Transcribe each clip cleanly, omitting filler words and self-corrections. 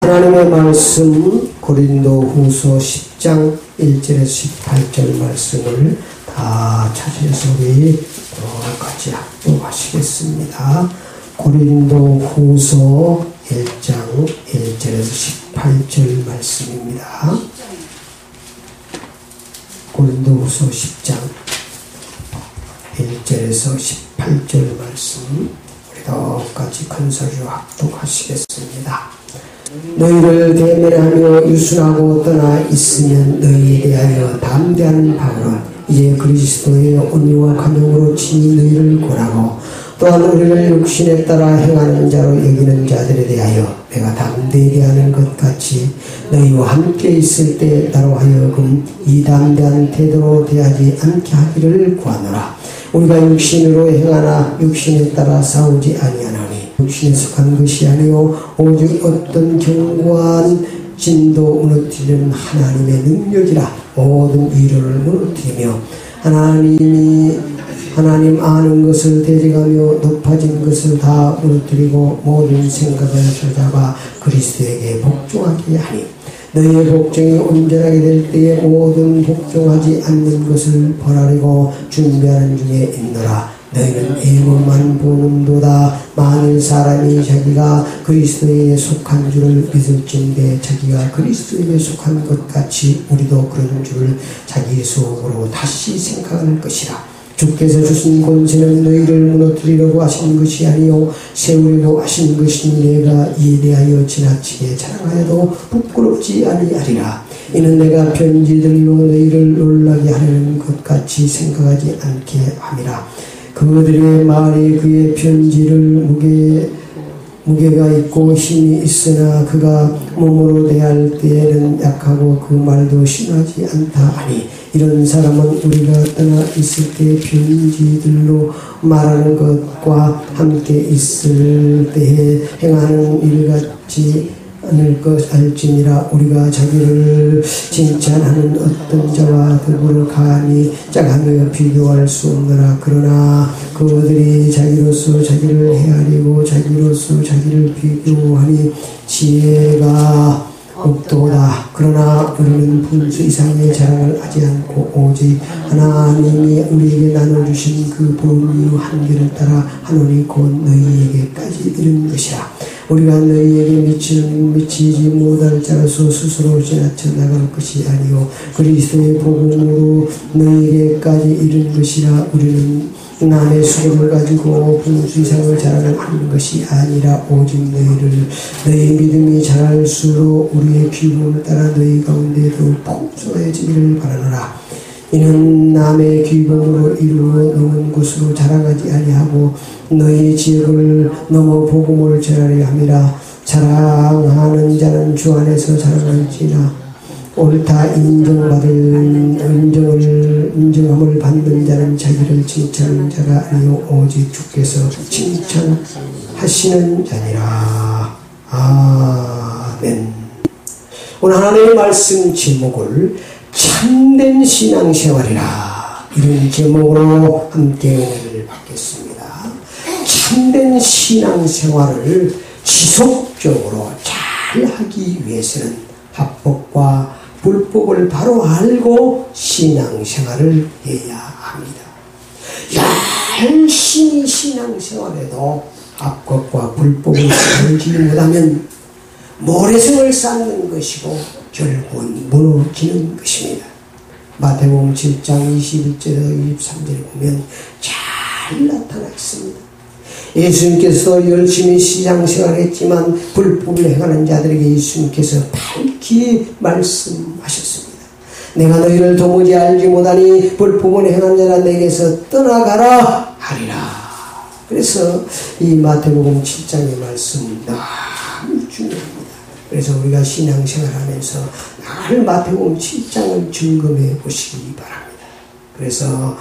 하나님의 말씀 고린도후서 10장 1절에서 18절 말씀을 다 찾으셔서 우리 같이 합독하시겠습니다. 고린도후서 1장 1절에서 18절 말씀입니다. 고린도후서 10장 1절에서 18절 말씀 우리 다 같이 큰 소리로 합독하시겠습니다. 너희를 대면하며 유순하고 떠나 있으면 너희에 대하여 담대한 바울은 이제 그리스도의 온유와 관용으로 친히 너희를 권하고 또한 우리를 육신에 따라 행하는 자로 여기는 자들에 대하여 내가 담대히 대하는 것 같이 너희와 함께 있을 때 나로 하여금 이 담대한 태도로 대하지 않게 하기를 구하노라. 우리가 육신으로 행하나 육신에 따라 싸우지 아니하나니 육신에 속한 것이 아니요 오직 어떤 견고한 진도 무너뜨리는 하나님의 능력이라. 모든 위로를 무너뜨리며 하나님 아는 것을 대적하며 높아진 것을 다 무너뜨리고 모든 생각을 조잡아 그리스도에게 복종하게 하니 너희의 복종이 온전하게 될 때에 모든 복종하지 않는 것을 벌하려고 준비하는 중에 있노라. 너희는 애고만 보는도다. 만일 사람이 자기가 그리스도에게 속한 줄을 믿을진대 자기가 그리스도에게 속한 것 같이 우리도 그런 줄을 자기 속으로 다시 생각할 것이라. 주께서 주신 권세는 너희를 무너뜨리려고 하신 것이 아니요 세우려고 하신 것이니 내가 이에 대하여 지나치게 자랑하여도 부끄럽지 아니하리라. 이는 내가 편지들로 너희를 놀라게 하려는 것 같이 생각하지 않게 함이라. 그들의 말이 그의 편지를 무게가 있고 힘이 있으나 그가 몸으로 대할 때에는 약하고 그 말도 심하지 않다 하니 이런 사람은 우리가 떠나 있을 때 편지들로 말하는 것과 함께 있을 때에 행하는 일같지 않을 것 알지니라. 우리가 자기를 칭찬하는 어떤 자와 더불어 감히 짝하며 비교할 수 없느라. 그러나 그들이 자기로서 자기를 헤아리고 자기로서 자기를 비교하니 지혜가 없도다. 그러나 우리는 분수 이상의 자랑을 하지 않고 오직 하나님이 우리에게 나눠주신 그 본유 한계를 따라 하노니 곧 너희에게까지 이른 것이라. 우리가 너희에게 미치지 못할 자로서 스스로 지나쳐 나갈 것이 아니요 그리스도의 복음으로 너희에게까지 이른 것이라. 우리는 남의 수고를 가지고 분수 이상을 자랑하는 것이 아니라 오직 너희 믿음이 자랄수록 우리의 귀복을 따라 너희 가운데 더욱 풍성해지기를 바라노라. 이는 남의 귀복으로 이루어 놓은 것으로 자랑하지 아니하고 너희 지역을 넘어 복음을 전하려 함이라. 자랑하는 자는 주 안에서 자랑할지나 옳다 인정함을 받는 자는 자기를 칭찬하는 자가 아니요 오직 주께서 칭찬하시는 자니라. 아멘. 오늘 하나님의 말씀 제목을 참된 신앙생활이라 이런 제목으로 함께 은혜를 받겠습니다. 참된 신앙생활을 지속적으로 잘 하기 위해서는 합법과 불법을 바로 알고 신앙생활을 해야 합니다. 열심히 신앙생활에도 합법과 불법을 알지 못하면 모래성을 쌓는 것이고 결국은 무너지는 것입니다. 마태복음 7장 21절에서 23절에 보면 잘 나타나 있습니다. 예수님께서 열심히 신앙생활했지만 불법을 행하는 자들에게 예수님께서 밝히 말씀하셨습니다. 내가 너희를 도무지 알지 못하니 불법을 행한 자라 내게서 떠나가라 하리라. 그래서 이 마태복음 7장의 말씀 너무 중요합니다. 그래서 우리가 신앙생활하면서 늘 마태복음 7장을 점검해 보시기 바랍니다. 그래서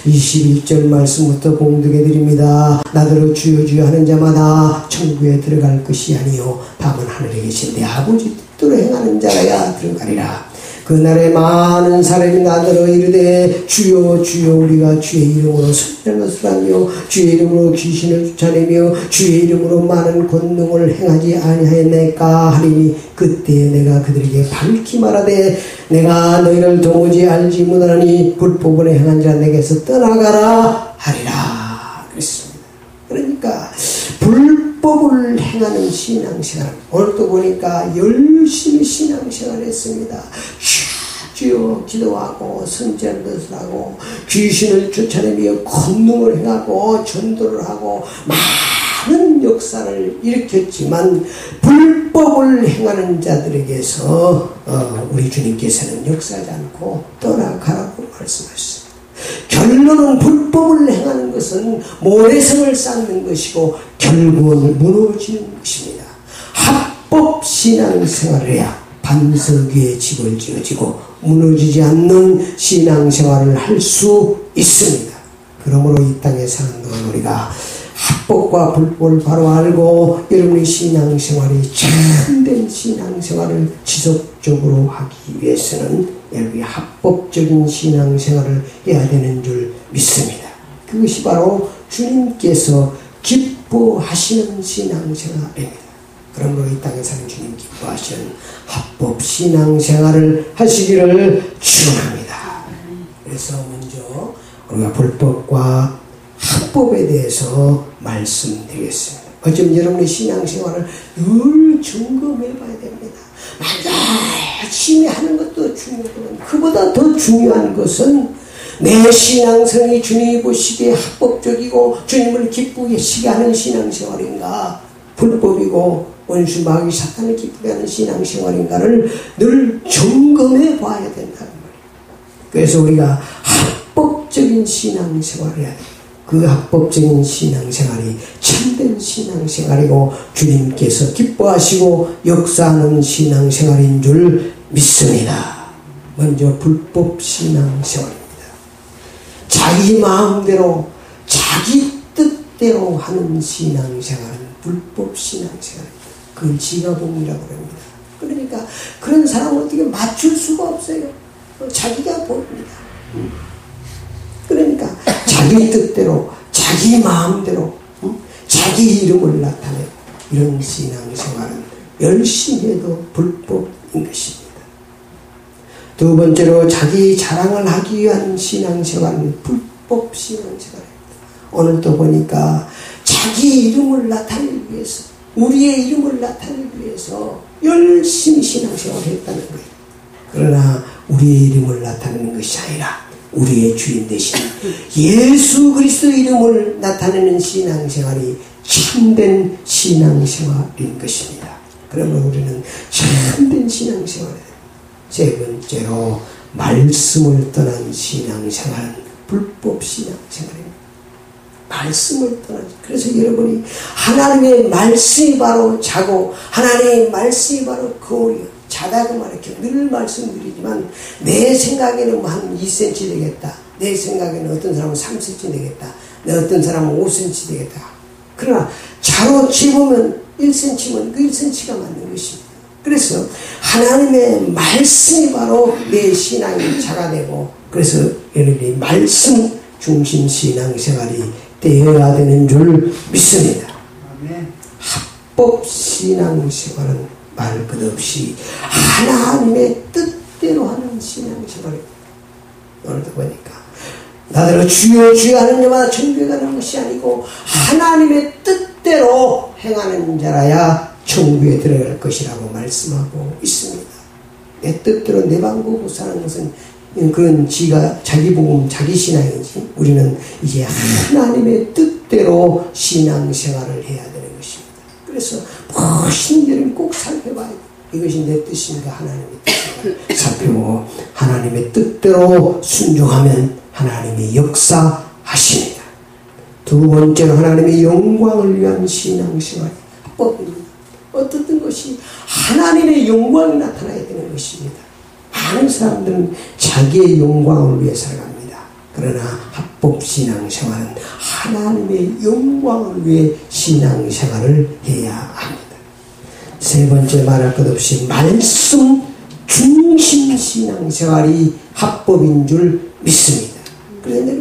21절 말씀부터 봉독해 드립니다. 나더러 주여 주여 하는 자마다 천국에 들어갈 것이 아니요 다만 하늘에 계신 내 아버지 뜻대로 행하는 자라야 들어가리라. 그날에 많은 사람이 나더러 이르되 주여 주여 우리가 주의 이름으로 선지한 것을 하며 주의 이름으로 귀신을 쫓아내며 주의 이름으로 많은 권능을 행하지 아니하였나이까 하리니 그때 내가 그들에게 밝히 말하되 내가 너희를 도무지 알지 못하니 불법을 행한 자 내게서 떠나가라 하리라 그랬습니다. 그러니까 불법을 행하는 신앙생활, 오늘도 보니까 열심히 신앙생활을 했습니다. 주여 기도하고 선지한 것을 하고 귀신을 쫓아내며 권능을 행하고 전도를 하고 많은 역사를 일으켰지만 불법을 행하는 자들에게서 우리 주님께서는 역사하지 않고 떠나가라고 말씀하셨습니다. 결론은 불법을 행하는 것은 모래성을 쌓는 것이고 결국은 무너지는 것입니다. 합법 신앙생활을 해야 반석 위에 집을 지어지고 무너지지 않는 신앙생활을 할 수 있습니다. 그러므로 이 땅에 사는 동안 우리가 합법과 불법을 바로 알고 여러분의 신앙생활이 참된 신앙생활을 지속적으로 하기 위해서는 여러분이 합법적인 신앙생활을 해야 되는 줄 믿습니다. 그것이 바로 주님께서 기뻐하시는 신앙생활입니다. 그러므로 이 땅에 사는 주님 기뻐하시는 합법 신앙생활을 하시기를 축원합니다. 그래서 먼저 우리가 불법과 합법에 대해서 말씀드리겠습니다. 어쩌면 여러분의 신앙생활을 늘 점검해 봐야 됩니다. 열심히 하는 것도 중요하지만 그보다 더 중요한 것은 내 신앙생활이 주님이 보시기에 합법적이고 주님을 기쁘게 하시게 하는 신앙생활인가, 불법이고 원수 마귀 사탄을 기쁘게 하는 신앙생활인가를 늘 점검해 봐야 된다는 말이에요. 그래서 우리가 합법적인 신앙생활을 해야 돼요. 그 합법적인 신앙생활이 참된 신앙생활이고 주님께서 기뻐하시고 역사하는 신앙생활인 줄 믿습니다. 먼저 불법 신앙생활입니다. 자기 마음대로 자기 뜻대로 하는 신앙생활은 불법 신앙생활입니다. 그걸 지가봉이라고 합니다. 그러니까 그런 사람을 어떻게 맞출 수가 없어요. 자기가 보입니다. 그러니까 자기 뜻대로 자기 마음대로 자기 이름을 나타내고 이런 신앙생활은 열심히 해도 불법인 것입니다. 두 번째로 자기 자랑을 하기 위한 신앙생활은 불법 신앙생활입니다. 오늘도 보니까 자기 이름을 나타내기 위해서 우리의 이름을 나타내기 위해서 열심히 신앙생활을 했다는 거예요. 그러나 우리의 이름을 나타내는 것이 아니라 우리의 주인 되신 예수 그리스도의 이름을 나타내는 신앙생활이 참된 신앙생활인 것입니다. 그러면 우리는 참된 신앙생활을 해요. 세 번째로 말씀을 떠난 신앙생활은 불법 신앙생활입니다. 말씀을 떠나지. 그래서 여러분이 하나님의 말씀이 바로 자고 하나님의 말씀이 바로 거울이요. 자다고 이렇게 늘 말씀드리지만 내 생각에는 뭐 한 2cm 되겠다. 내 생각에는 어떤 사람은 3cm 되겠다. 어떤 사람은 5cm 되겠다. 그러나 자로 재보면 1cm면 그 1cm가 맞는 것입니다. 그래서 하나님의 말씀이 바로 내 신앙이 자가 되고 그래서 여러분이 말씀 중심 신앙생활이 되어야 되는 줄 믿습니다. 합법 신앙생활은 말 끝없이 하나님의 뜻대로 하는 신앙생활입니다. 오늘도 보니까 나더러 주여 주여 하는 자마다 천국에 가는 것이 아니고 하나님의 뜻대로 행하는 자라야 천국에 들어갈 것이라고 말씀하고 있습니다. 내 뜻대로 내 방법으로 사는 것은 그런 지가 자기 복음 자기 신앙이지 우리는 이제 하나님의 뜻대로 신앙생활을 해야 되는 것입니다. 그래서 무엇인지 여러분 꼭 살펴봐야 돼요. 이것이 내 뜻인가 하나님의 뜻인가 살펴보고 하나님의 뜻대로 순종하면 하나님이 역사하십니다. 두 번째로 하나님의 영광을 위한 신앙생활이 합법입니다. 어떤 것이 하나님의 영광이 나타나야 되는 것입니다. 많은 사람들은 자기의 영광을 위해 살아갑니다. 그러나 합법 신앙생활은 하나님의 영광을 위해 신앙생활을 해야 합니다. 세 번째 말할 것 없이 말씀 중심 신앙생활이 합법인 줄 믿습니다. 그런데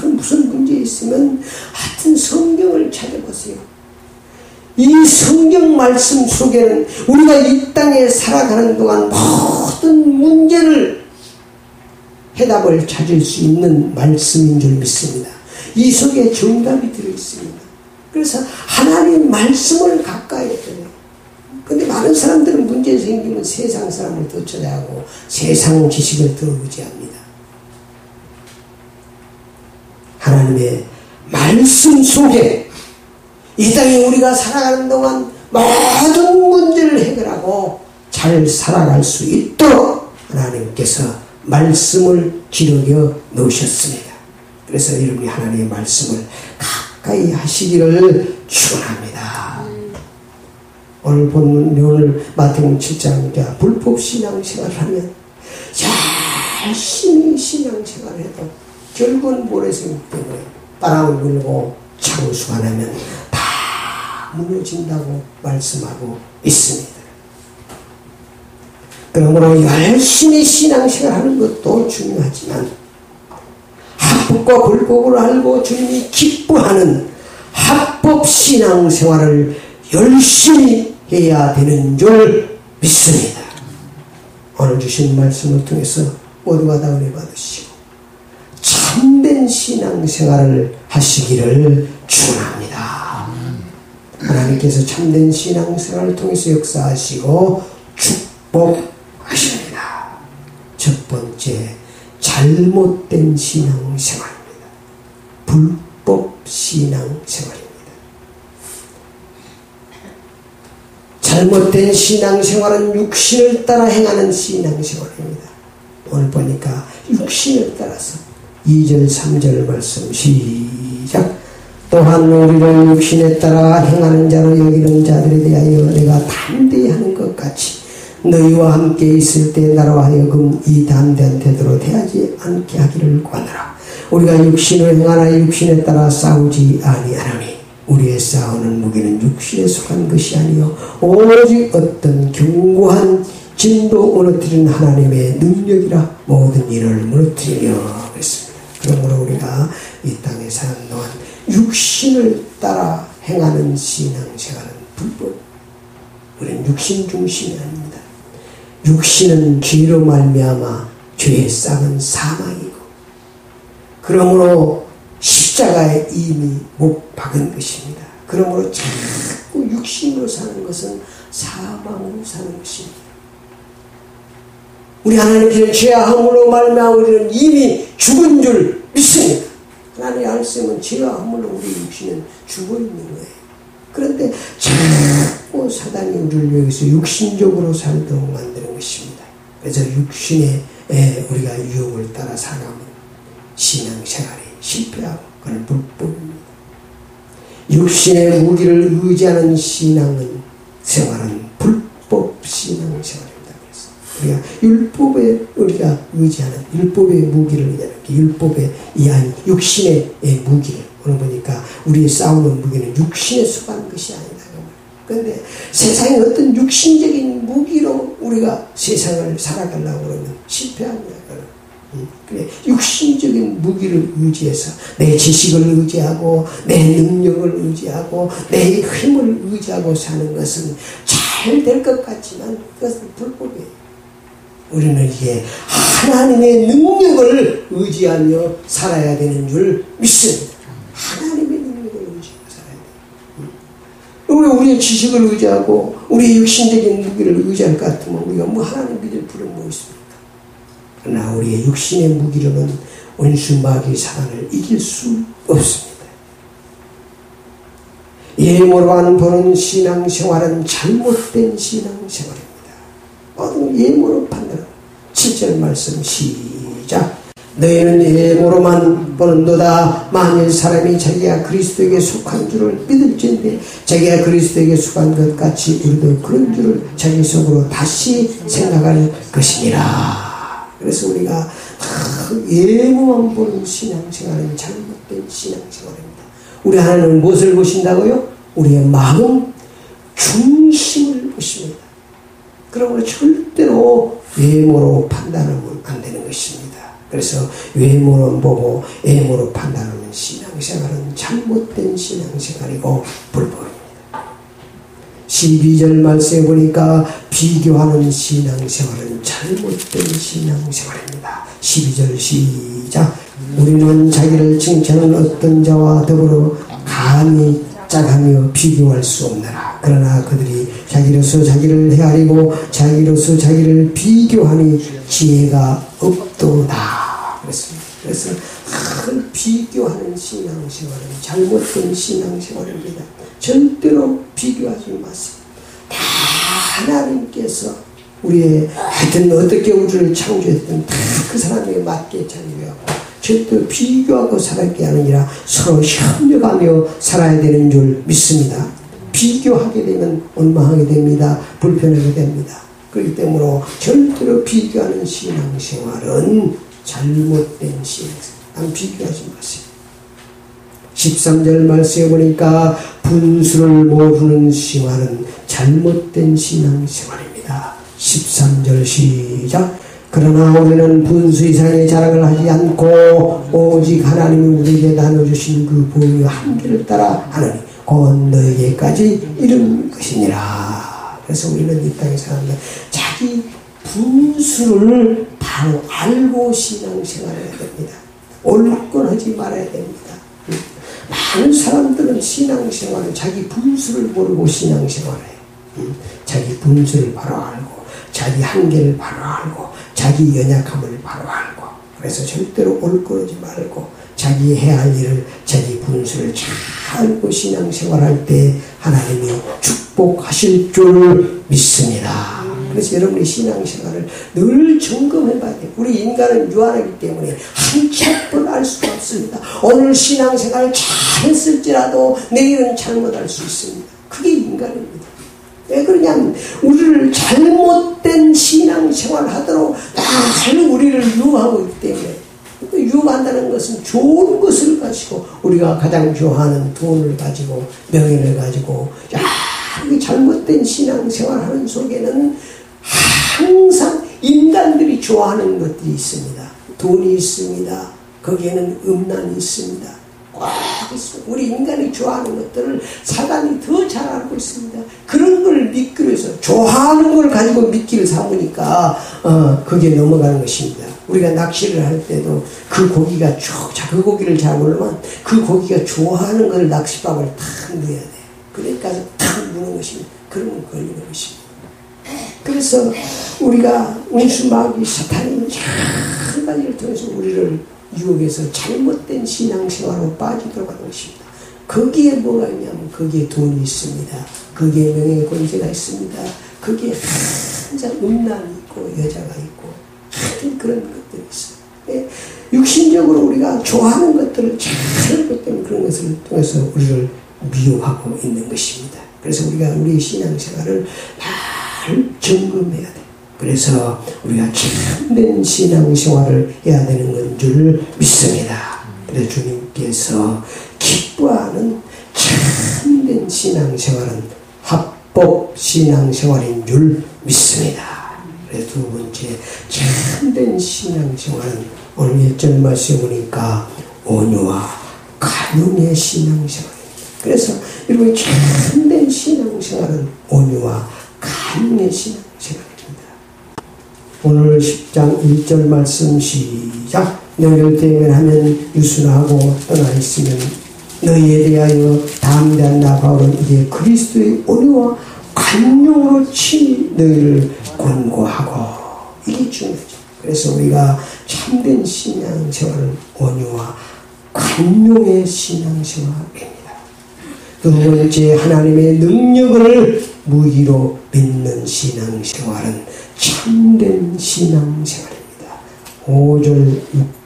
무슨 문제 있으면 하여튼 성경을 찾아보세요. 이 성경 말씀 속에는 우리가 이 땅에 살아가는 동안 모든 문제를 해답을 찾을 수 있는 말씀인 줄 믿습니다. 이 속에 정답이 들어있습니다. 그래서 하나님 말씀을 가까이 해요. 근데 많은 사람들은 문제 생기면 세상 사람을 더 찾아가고 세상 지식을 더 의지합니다. 하나님의 말씀 속에 이 땅에 우리가 살아가는 동안 모든 문제를 해결하고 잘 살아갈 수 있도록 하나님께서 말씀을 기록해 놓으셨습니다. 그래서 여러분이 하나님의 말씀을 가까이 하시기를 축원합니다. 오늘 마태복음 7장 불법신앙생활을 하면 열심히 신앙생활을 해도 결국은 모래성 때문에 바람을 불고 창수가 나면 다 무너진다고 말씀하고 있습니다. 그러므로 열심히 신앙생활하는 것도 중요하지만 합법과 불법을 알고 주님이 기뻐하는 합법 신앙생활을 열심히 해야 되는 줄 믿습니다. 오늘 주신 말씀을 통해서 모두가 다 은혜 받으시고 참된 신앙생활을 하시기를 축원합니다. 하나님께서 참된 신앙생활을 통해서 역사하시고 축복하십니다. 첫 번째, 잘못된 신앙생활입니다. 불법 신앙생활입니다. 잘못된 신앙생활은 육신을 따라 행하는 신앙생활입니다. 오늘 보니까 육신을 따라서 2절 3절 말씀 시작. 또한 우리를 육신에 따라 행하는 자로 여기는 자들에 대하여 내가 담대히 하는 것 같이 너희와 함께 있을 때 나로 하여금 이 담대한 태도로 대하지 않게 하기를 구하노라. 우리가 육신을 행하나 육신에 따라 싸우지 아니하노니 우리의 싸우는 무기는 육신에 속한 것이 아니요 오직 어떤 견고한 진도 무너뜨리는 하나님의 능력이라 모든 일을 무너뜨리려 그랬습니다. 그러므로 우리가 이 땅에 사는 동안 육신을 따라 행하는 신앙생활은 불법. 우리는 육신 중심이 아닙니다. 육신은 죄로 말미암아 죄의 싹은 사망이고 그러므로 십자가에 이미 못 박은 것입니다. 그러므로 자꾸 육신으로 사는 것은 사망으로 사는 것입니다. 우리 하나님께서 죄와 허물로 말미암아 우리는 이미 죽은 줄 믿습니다. 하나님의 말씀은 죄와 허물로 우리 육신은 죽어있는 거예요. 그런데 자꾸 사단이 우리를 여기서 육신적으로 살도록 만드는 것입니다. 그래서 육신에 우리가 유혹을 따라 살아가면 신앙생활이 실패하고 그건 불법입니다. 육신의 무기를 의지하는 생활은 불법 신앙생활입니다. 우리가 율법에 우리가 의지하는 율법의 무기를 의지하는 율법의 육신의 무기를 오늘 보니까 우리의 싸우는 무기는 육신에 속한 것이 아니다. 그런데 세상에 어떤 육신적인 무기로 우리가 세상을 살아가려고 그러면 실패합니다. 그래, 육신적인 무기를 의지해서 내 지식을 의지하고 내 능력을 의지하고 내 힘을 의지하고 사는 것은 잘 될 것 같지만 그것은 불법이에요. 우리는 이게 하나님의 능력을 의지하며 살아야 되는 줄 믿습니다. 하나님의 능력을 의지하며 살아야 돼요. 우리의 지식을 의지하고 우리의 육신적인 무기를 의지할 것 같으면 우리가 하나님 믿을 필요는 뭐 있습니까? 그러나 우리의 육신의 무기로는 원수 마귀 사단을 이길 수 없습니다. 예모로 하는 보는 신앙생활은 잘못된 신앙생활입니다. 모든 예모로 판단하고 7절 말씀 시작. 너희는 예모로만 보는도다. 만일 사람이 자기가 그리스도에게 속한 줄을 믿을진데 자기가 그리스도에게 속한 것 같이 우리도 그런 줄을 자기 속으로 다시 생각할 것이니라. 그래서 우리가 예모만 보는 신앙생활은 잘못된 신앙생활입니다. 우리 하나님은 무엇을 보신다고요? 우리의 마음 중심을 보십니다. 그러므로 절대로 외모로 판단하면 안 되는 것입니다. 그래서 외모로 보고 외모로 판단하는 신앙생활은 잘못된 신앙생활이고 불법입니다. 12절 말씀에 보니까 비교하는 신앙생활은 잘못된 신앙생활입니다. 12절 시작. 우리는 자기를 칭찬하는 어떤 자와 더불어 감히 짝하며 비교할 수 없느라. 그러나 그들이 자기로서 자기를 헤아리고 자기로서 자기를 비교하니 지혜가 없도다. 그래서 비교하는 신앙생활은 잘못된 신앙생활입니다. 절대로 비교하지 마세요. 다 하나님께서 우리의 하여튼 어떻게 우리를 창조했든 다 그 사람에게 맞게 창조하고 절대로 비교하고 살아야 게 아니라 서로 협력하며 살아야 되는 줄 믿습니다. 비교하게 되면 원망하게 됩니다. 불편하게 됩니다. 그렇기 때문에 절대로 비교하는 신앙생활은 잘못된 신앙생활. 비교하지 마세요. 13절 말씀에 보니까 분수를 모르는 생활은 잘못된 신앙생활입니다. 13절 시작. 그러나 우리는 분수 이상의 자랑을 하지 않고 오직 하나님이 우리에게 나눠주신 그 보혈의 한계를 따라 하느니 곧 너에게까지 이른 것이니라. 그래서 우리는 이 땅에 사는데 자기 분수를 바로 알고 신앙생활해야 됩니다. 올권하지 말아야 됩니다. 많은 사람들은 신앙생활을 자기 분수를 모르고 신앙생활해요. 자기 분수를 바로 알고 자기 한계를 바로 알고 자기 연약함을 바로 알고 그래서 절대로 올거르지 말고 자기 해야 할 일을 자기 분수를 잘 알고 신앙생활할 때 하나님이 축복하실 줄 믿습니다. 그래서 여러분의 신앙생활을 늘 점검해봐야 돼요. 우리 인간은 유한하기 때문에 한참 알 수가 없습니다. 오늘 신앙생활 잘했을지라도 내일은 잘못할 수 있습니다. 그게 인간입니다. 왜 그러냐면 우리를 잘못된 신앙생활 하도록 늘 우리를 유혹하고 있기 때문에 유혹한다는 것은 좋은 것을 가지고 우리가 가장 좋아하는 돈을 가지고 명예를 가지고 잘못된 신앙생활 하는 속에는 항상 인간들이 좋아하는 것들이 있습니다. 돈이 있습니다. 거기에는 음란이 있습니다. 우리 인간이 좋아하는 것들을 사단이 더 잘 알고 있습니다. 그런 걸 믿기 위해서 좋아하는 걸 가지고 믿기를 삼으니까 그게 넘어가는 것입니다. 우리가 낚시를 할 때도 그 고기가 그 고기를 잡으려면 그 고기가 좋아하는 걸 낚시밥을 탁 넣어야 돼. 그러니까 탁 무는 것입니다. 그러면 걸리는 것입니다. 그래서 우리가 운수마귀 사탄이 한 가지를 통해서 우리를 유혹해서 잘못된 신앙생활로 빠지도록 하는 것입니다. 거기에 뭐가 있냐면 거기에 돈이 있습니다. 거기에 명예의 권세가 있습니다. 거기에 항상 음란이 있고 여자가 있고 하여튼 그런 것들이 있어요. 육신적으로 우리가 좋아하는 것들을 잘 알기 때문에 그런 것을 통해서 우리를 미혹하고 있는 것입니다. 그래서 우리가 우리의 신앙생활을 잘 점검해야 돼요. 그래서 우리가 참된 신앙생활을 해야 되는 건 줄 믿습니다. 그래서 주님께서 기뻐하는 참된 신앙생활은 합법 신앙생활인 줄 믿습니다. 그래서 두 번째 참된 신앙생활은 오늘 1절 말씀에 보니까 온유와 간용의 신앙생활입니다. 그래서 여러분 참된 신앙생활은 온유와 간용의 신앙생활입니다. 오늘 10장 1절 말씀 시작. 너희를 대면하면 유순하고 떠나 있으면 너희에 대하여 담대한 나 바울은 이제 그리스도의 온유와 간용으로 친히 너희를 권고하고 이게 중요하죠. 그래서 우리가 참된 신앙생활은 온유와 간용의 신앙생활입니다. 두 번째 하나님의 능력을 무기로 믿는 신앙생활은 참된 신앙생활입니다. 5절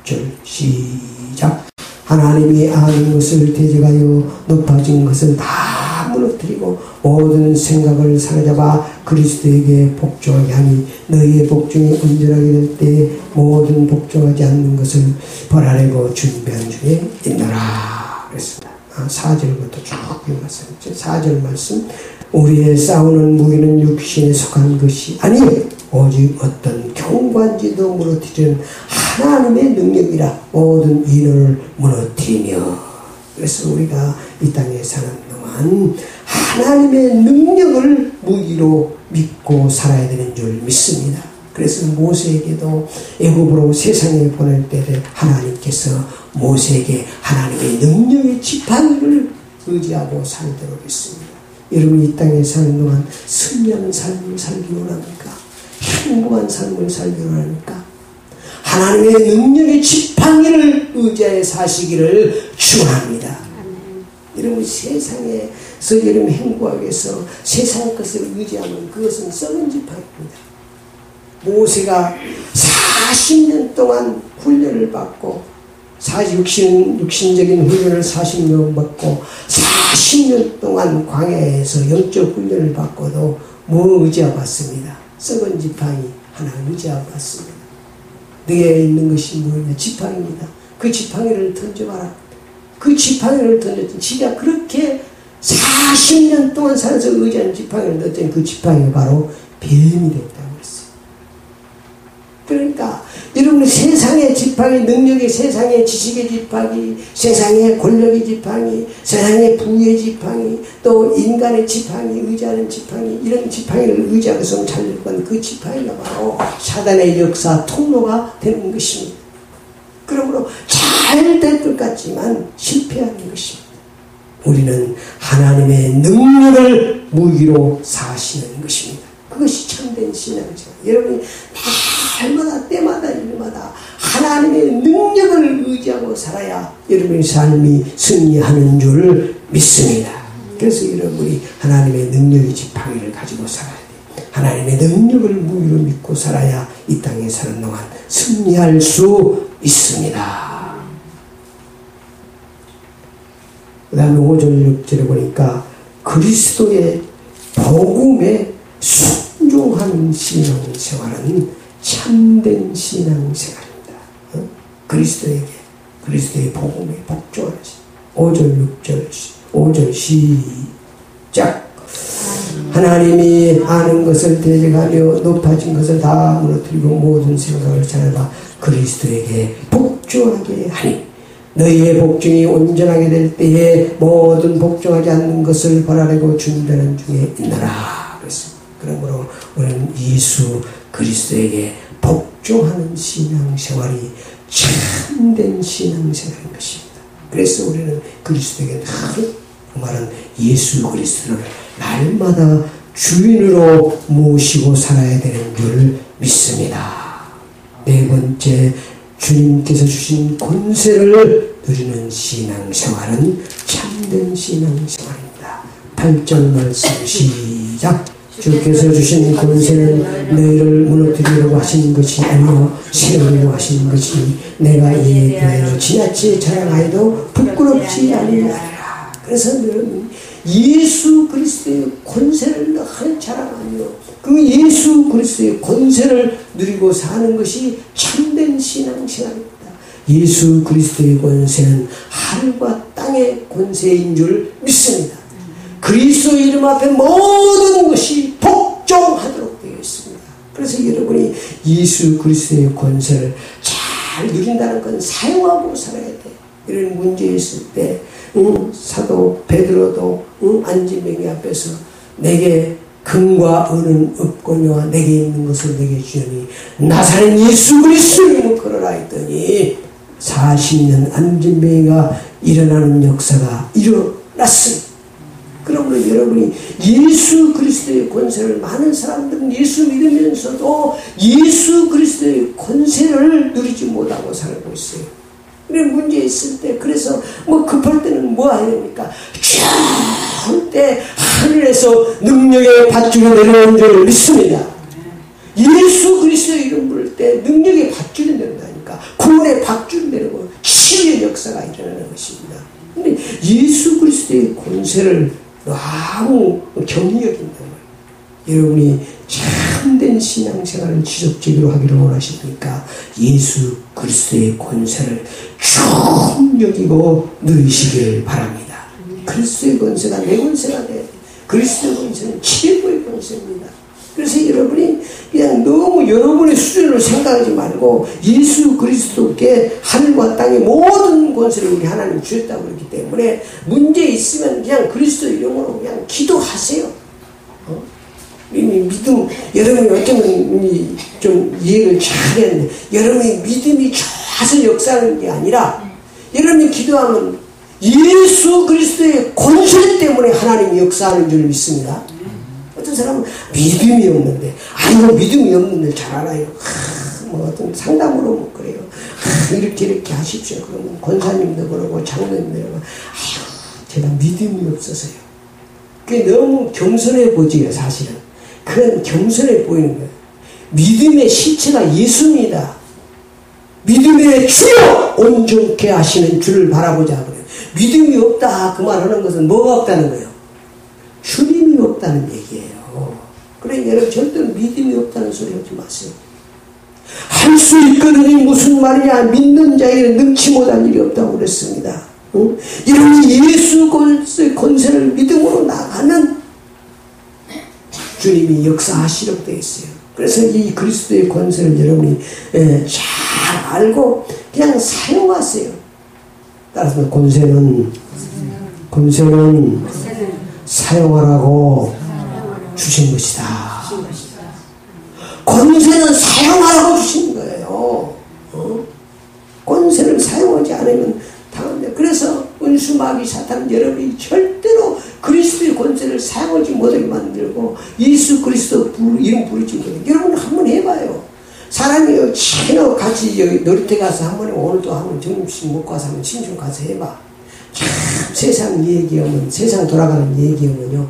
6절 시작. 하나님이 아는 것을 대적하여 높아진 것을 다 무너뜨리고 모든 생각을 사로잡아 그리스도에게 복종하게 하니 너희의 복종이 온전하게 될 때 모든 복종하지 않는 것을 벌하려고 준비한 중에 있노라. 그랬습니다. 4절부터 쭉 읽었어요. 4절 말씀 우리의 싸우는 무기는 육신에 속한 것이 아니요 오직 어떤 경관지도 무너뜨리는 하나님의 능력이라 모든 인원을 무너뜨리며. 그래서 우리가 이 땅에 사는 동안 하나님의 능력을 무기로 믿고 살아야 되는 줄 믿습니다. 그래서 모세에게도 애굽으로 세상에 보낼 때 하나님께서 모세에게 하나님의 능력의 지팡이를 의지하고 살도록 했습니다. 여러분이 이 땅에 사는 동안 승리하는 삶을 살기 원합니까? 행복한 삶을 살기 원합니까? 하나님의 능력의 지팡이를 의지하여 사시기를 축원합니다. 여러분 세상에서 여러분 행복하기 위해서 세상 것을 의지하면 그것은 썩은 지팡이입니다. 모세가 40년 동안 훈련을 받고 육신적인 훈련을 40년 받고 40년 동안 광야에서 영적 훈련을 받고도 뭐 의지하고 왔습니다. 썩은 지팡이 하나 의지하고 왔습니다. 너에 있는 것이 뭐냐? 지팡이입니다. 그 지팡이를 던져봐라. 그 지팡이를 던졌더니 지가 그렇게 40년 동안 살아서 의지하는 지팡이를 던졌더니 그 지팡이가 바로 뱀이 됐다고 했어요. 그러니까 여러분 세상의 지팡이, 능력의 세상의 지식의 지팡이, 세상의 권력의 지팡이, 세상의 부의 지팡이, 또 인간의 지팡이, 의지하는 지팡이, 이런 지팡이를 의지하고서 살릴 건 그 지팡이가 바로 사단의 역사 통로가 되는 것입니다. 그러므로 잘 될 것 같지만 실패하는 것입니다. 우리는 하나님의 능력을 무기로 사시는 것입니다. 그것이 참된 신앙이죠. 여러분이 날마다 때마다 일마다 하나님의 능력을 의지하고 살아야 여러분의 삶이 승리하는 줄 믿습니다. 그래서 여러분이 하나님의 능력의 지팡이를 가지고 살아야 돼요. 하나님의 능력을 무기로 믿고 살아야 이 땅에 사는 동안 승리할 수 있습니다. 그 다음에 5절 6절에 보니까 그리스도의 복음에 순종하는 신앙생활은 참된 신앙생활입니다. 그리스도의 복음에 복종하는 5절 6절 5절 시작. 하나님이 아는 것을 대적하며 높아진 것을 다 무너뜨리고 모든 생각을 찾아봐 그리스도에게 복종하게 하니 너희의 복종이 온전하게 될 때에 모든 복종하지 않는 것을 벌하려고 준비하는 중에 있노라. 그러므로 우리는 예수 그리스도에게 복종하는 신앙생활이 참된 신앙생활인 것입니다. 그래서 우리는 그리스도에게 그 말은 예수 그리스도를 날마다 주인으로 모시고 살아야 되는 줄 믿습니다. 네 번째, 주님께서 주신 권세를 누리는 신앙생활은 참된 신앙생활입니다. 8절 말씀 시작. 주께서 주신 권세는 너희를 무너뜨리려고 하신 것이 아니요 세우려고 하신 것이 내가 이에 대하여 지나치 자랑하여도 부끄럽지 아니하리라. 그래서 너는 예수 그리스도의 권세를 늘 자랑하며 그 예수 그리스도의 권세를 누리고 사는 것이 참된 신앙생활입니다. 예수 그리스도의 권세는 하늘과 땅의 권세인 줄 믿습니다. 그리스도 이름 앞에 모든 것이 복종하도록 되어 있습니다. 그래서 여러분이 예수 그리스도의 권세를 잘 누린다는 건 사용하고 살아야 돼. 이런 문제 있을 때 사도 베드로도 안진뱅이 앞에서 내게 금과 은은 없거니와 내게 있는 것을 내게 주니 나사렛 예수 그리스도를 걸어라 했더니 40년 안진뱅이가 일어나는 역사가 일어났습니다. 그러므로 여러분이 예수 그리스도의 권세를 많은 사람들은 예수 믿으면서도 예수 그리스도의 권세를 누리지 못하고 살고 있어요. 이런 문제 있을 때 그래서 뭐 급할 때는 뭐 해야 됩니까? 할 때 하늘에서 능력의 밧줄이 내려오는 줄 믿습니다. 예수 그리스도의 이름 부를 때 능력의 밧줄이 내려온다니까. 구원의 밧줄이 내려오고 치유의 역사가 일어나는 것입니다. 근데 예수 그리스도의 권세를 너무 경히 여긴다는 거예요. 여러분이 참된 신앙생활을 지속적으로 하기를 원하십니까? 예수 그리스도의 권세를 쭉 여기고 누리시길 바랍니다. 그리스도의 권세가 내 권세가 돼야 돼. 그리스도의 권세는 최고의 권세입니다. 그래서 여러분이 그냥 너무 여러분의 수준으로 생각하지 말고 예수 그리스도께 하늘과 땅의 모든 권세를 우리 하나님 주셨다고 그렇기 때문에 문제 있으면 그냥 그리스도 이름으로 그냥 기도하세요. 믿음, 여러분이 어쩌면 좀 이해를 잘했는데 여러분의 믿음이 좋아서 역사하는 게 아니라 여러분이 기도하면 예수 그리스도의 권세 때문에 하나님이 역사하는 줄 믿습니다. 어떤 사람은 믿음이 없는데, 아이고 믿음이 없는데 잘 알아요. 뭐 어떤 상담으로 뭐 그래요. 이렇게 하십시오. 그러면 권사님도 그러고 장로님도 그러고, 아이고 제가 믿음이 없어서요. 그게 너무 겸손해 보지요, 사실은. 그건 겸손해 보이는 거예요. 믿음의 실체가 예수입니다. 믿음의 주여 온전케 하시는 주를 바라보자 그래요. 믿음이 없다 그 말하는 것은 뭐가 없다는 거예요? 주님이 없다는 얘기예요. 그래 여러분 절대 믿음이 없다는 소리 하지 마세요. 할 수 있거든이 무슨 말이냐. 믿는 자에게는 능치 못한 일이 없다고 그랬습니다. 여러분이 예수 권세를 믿음으로 나가면 주님이 역사하시려고 되어 있어요. 그래서 이 그리스도의 권세를 여러분이 잘 알고 그냥 사용하세요. 따라서 권세는 사용하라고 주신 것이다. 권세는 사용하라고 주신 거예요. 권세를 사용하지 않으면 당합니다. 그래서 은수마귀 사탄은 여러분이 절대로 그리스도의 권세를 사용하지 못하게 만들고 예수 그리스도 이름 부르지 못해요. 여러분 한번 해봐요. 사람이 친구 같이 여기 놀이터 가서 한번 오늘도 한번 점심 먹고 와서 한번 친중 가서 해봐. 참 세상 얘기하면 세상 돌아가는 얘기하면요.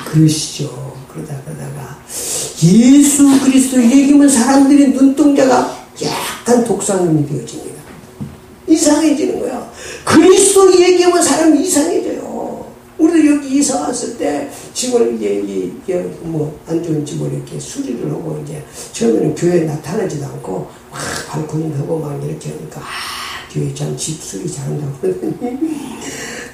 그러시죠. 그러다가 예수 그리스도 얘기하면 사람들이 눈동자가 약간 독상lum이 되어집니다. 이상해지는 거야. 그리스도 얘기하면 사람이 이상해져요. 우리도 여기 이사 왔을 때 집을 이제 뭐 안 좋은 집을 이렇게 수리를 하고 이제 처음에는 교회에 나타나지도 않고 막 발코니 하고 막 이렇게 하니까 교회 참 집 수리 잘한다고 그러더니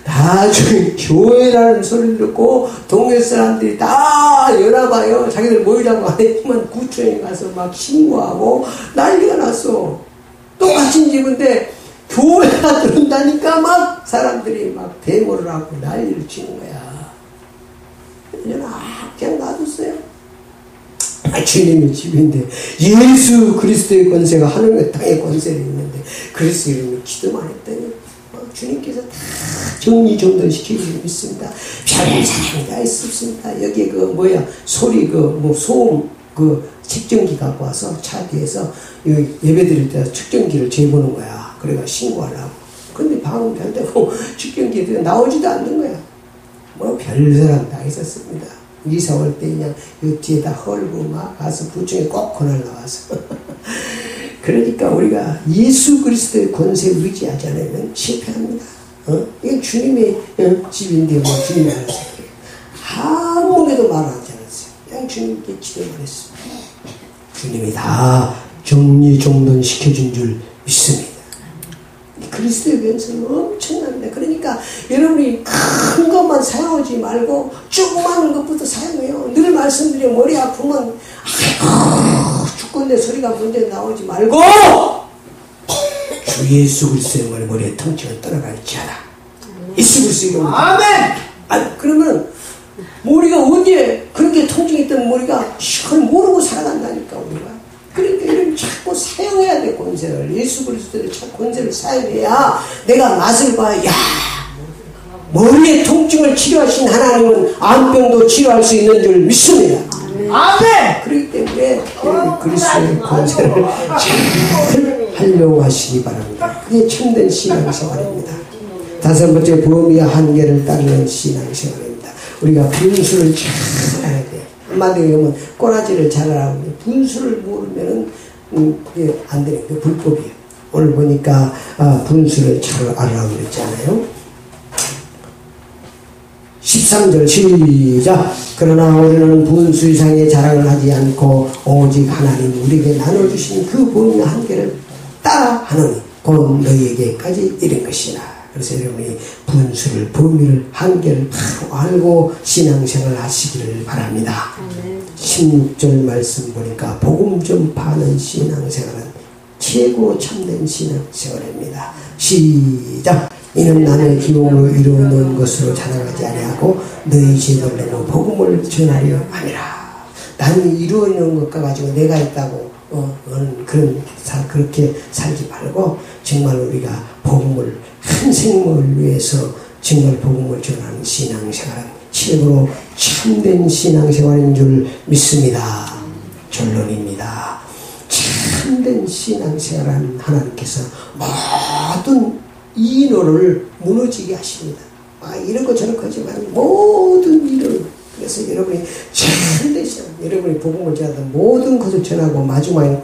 나중에 교회라는 소리를 듣고 동네 사람들이 다 열어봐요. 자기들 모이라고 안 했지만 구청에 가서 막 신고하고 난리가 났어. 똑같은 집인데 교회가 들은다니까 막 사람들이 막 데모를 하고 난리를 치는 거야. 그냥 놔뒀어요. 주님의 집인데 예수 그리스도의 권세가 하늘과 땅의 권세를 있는데 그리스도 이름으로 기도만 했더니 주님께서 다 정리정돈시키기를 믿습니다. 별 사람이 다 있습니다. 여기에 소리 소음 측정기 갖고 와서 차 뒤에서 예배 드릴 때 측정기를 재보는 거야. 그래가 신고하려고. 근데 방음 된다고 측정기에 나오지도 않는 거야. 별 사람 다 있었습니다. 이사 올 때 그냥 이 뒤에다 헐고 막 가서 부청에 꼭 걸어나와서. 그러니까 우리가 예수 그리스도의 권세에 의지하지 않으면 실패합니다. 이게 주님의 집인데 주님이 알아서 그래요. 아무에도 말하지 않았어요. 그냥 주님께 기도만 했어요. 주님이 다 정리정돈시켜준 줄 믿습니다. 그리스도의 권세는 엄청납니다. 그러니까 여러분이 큰 것만 사용하지 말고 조그마한 것부터 사용해요. 늘 말씀드려 머리 아프면 아이고 죽겠네 소리가 문제 나오지 말고 주 예수 그리스도의 머리에 통증을 떠나갈지어다. 예수 그리스도의 이름으로. 아멘. 그러면 머리가 언제 그렇게 통증이 있던 머리가 그걸 모르고 살아간다니까 우리가. 그러니까 이런 자꾸 사용해야 돼. 권세를 예수 그리스도의 권세를 사용해야 내가 맛을 봐. 야 머리의 통증을 치료하신 하나님은 암병도 치료할 수 있는 줄 믿습니다. 아멘. 그렇기 때문에 그리스도의 권세를 잘 활용하시기 바랍니다. 그게 참된 신앙생활입니다. 다섯 번째 부모의 한계를 따르는 신앙생활입니다. 우리가 분수를 잘 알아야 돼요. 한마디로 하면 꼬라지를 잘 알아야 돼요. 분수를 모르면은 그게 안 되는 게 불법이에요. 오늘 보니까 분수를 잘 알아라고 그랬잖아요. 13절 시작. 그러나 우리는 분수 이상의 자랑을 하지 않고 오직 하나님 우리에게 나눠주신 그 본의 한계를 따라 하노니 곧 너희에게까지 이른 것이라. 그래서 여러분이 분수를, 범위를, 한계를 바로 알고 신앙생활 하시기를 바랍니다. 16절 말씀 보니까 복음 전파하는 신앙생활은 최고 참된 신앙생활입니다. 시작! 이는 남의 기용으로 이루어놓은 것으로 자랑하지 아니하고 너희 제벌로 복음을 전하려 함이라. 남이 이루어놓은 것과 가지고 내가 있다고 그렇게 살지 말고 정말 우리가 복음을 한 생명을 위해서 정말 복음을 전하는 신앙생활은 최고로 참된 신앙생활인 줄 믿습니다. 결론입니다. 참된 신앙생활은 하나님께서 모든 인호를 무너지게 하십니다. 이런 거 저런 거 하지만 모든 일을, 그래서 여러분이 참된 신앙, 여러분이 복음을 전하던 모든 것을 전하고 마지막에는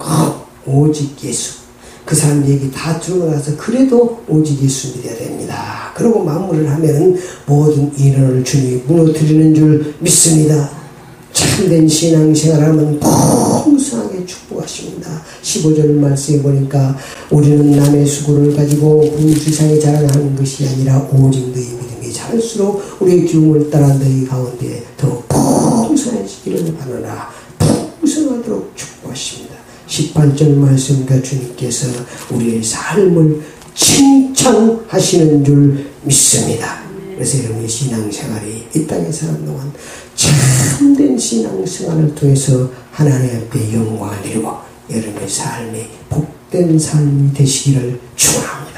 오직 예수, 그 사람 얘기 다 들고 나서 그래도 오직 예수 믿어야 됩니다. 그러고 마무리를 하면 모든 인원을 주님이 무너뜨리는 줄 믿습니다. 참된 신앙생활하면 풍성하게 축복하십니다. 15절 말씀에 보니까 우리는 남의 수고를 가지고 분주상에 자랑하는 것이 아니라 오직 너희 믿음이 자랄수록 우리의 기움을 따라 너희 가운데 더 풍성해지기를 바라라. 풍성하도록 축복하십니다. 18절 말씀과 주님께서 우리의 삶을 칭찬하시는 줄 믿습니다. 그래서 여러분의 신앙생활이 이 땅에 사는 동안 참된 신앙생활을 통해서 하나님 앞에 영광을 드리고 여러분의 삶이 복된 삶이 되시기를 축원합니다.